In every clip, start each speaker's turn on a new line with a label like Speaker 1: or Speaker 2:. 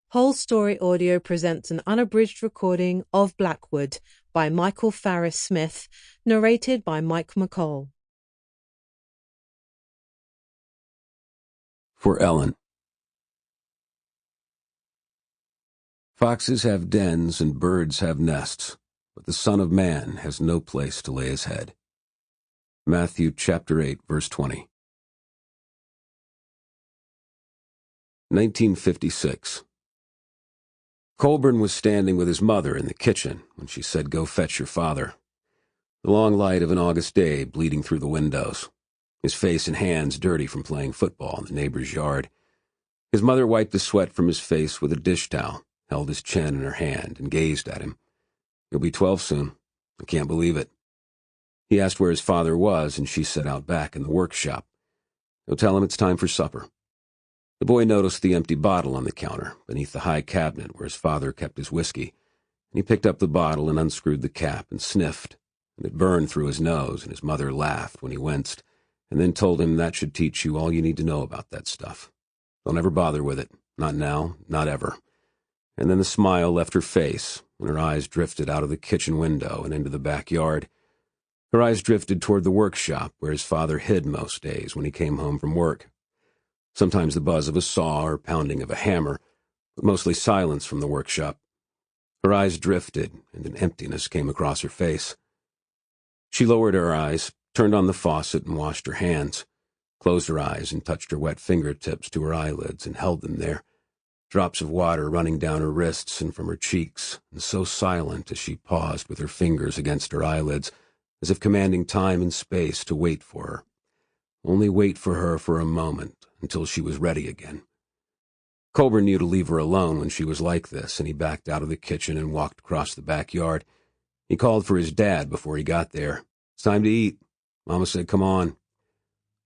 Speaker 1: Whole Story Audio presents an unabridged recording of Blackwood by Michael Farris Smith, narrated by Mccoll.
Speaker 2: For Ellen. Foxes have dens and birds have nests, but the Son of Man has no place to lay his head. Matthew chapter 8, verse 20. 1956. Colburn was standing with his mother in the kitchen when she said, "Go fetch your father." The long light of an August day bleeding through the windows, his face and hands dirty from playing football in the neighbor's yard. His mother wiped the sweat from his face with a dish towel, held his chin in her hand, and gazed at him. "You'll be 12 soon. I can't believe it." He asked where his father was, and she said out back in the workshop. "Go tell him it's time for supper." The boy noticed the empty bottle on the counter, beneath the high cabinet where his father kept his whiskey, and he picked up the bottle and unscrewed the cap and sniffed, and it burned through his nose, and his mother laughed when he winced, and then told him that should teach you all you need to know about that stuff. Don't ever bother with it. Not now, not ever. And then the smile left her face, and her eyes drifted out of the kitchen window and into the backyard. Her eyes drifted toward the workshop where his father hid most days when he came home from work. Sometimes the buzz of a saw or pounding of a hammer, but mostly silence from the workshop. Her eyes drifted, and an emptiness came across her face. She lowered her eyes, turned on the faucet and washed her hands, closed her eyes and touched her wet fingertips to her eyelids and held them there, drops of water running down her wrists and from her cheeks, and so silent as she paused with her fingers against her eyelids, as if commanding time and space to wait for her. Only wait for her for a moment, until she was ready again. Colburn knew to leave her alone when she was like this, and he backed out of the kitchen and walked across the backyard. He called for his dad before he got there. "It's time to eat." Mama said, "Come on."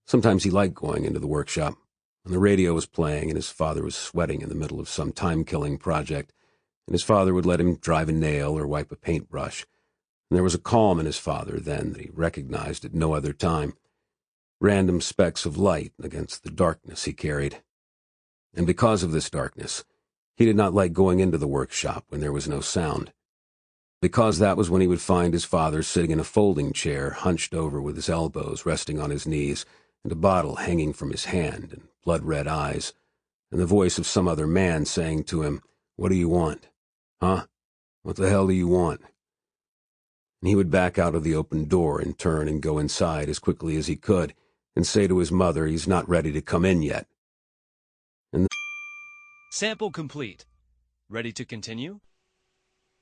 Speaker 2: Sometimes he liked going into the workshop, and the radio was playing, and his father was sweating in the middle of some time-killing project, and his father would let him drive a nail or wipe a paintbrush, and there was a calm in his father then that he recognized at no other time. Random specks of light against the darkness he carried. And because of this darkness, he did not like going into the workshop when there was no sound. Because that was when he would find his father sitting in a folding chair, hunched over with his elbows resting on his knees, and a bottle hanging from his hand, and blood-red eyes, and the voice of some other man saying to him, "What do you want? Huh? What the hell do you want?" And he would back out of the open door and turn and go inside as quickly as he could, and say to his mother he's not ready to come in yet.
Speaker 3: Sample complete. Ready to continue?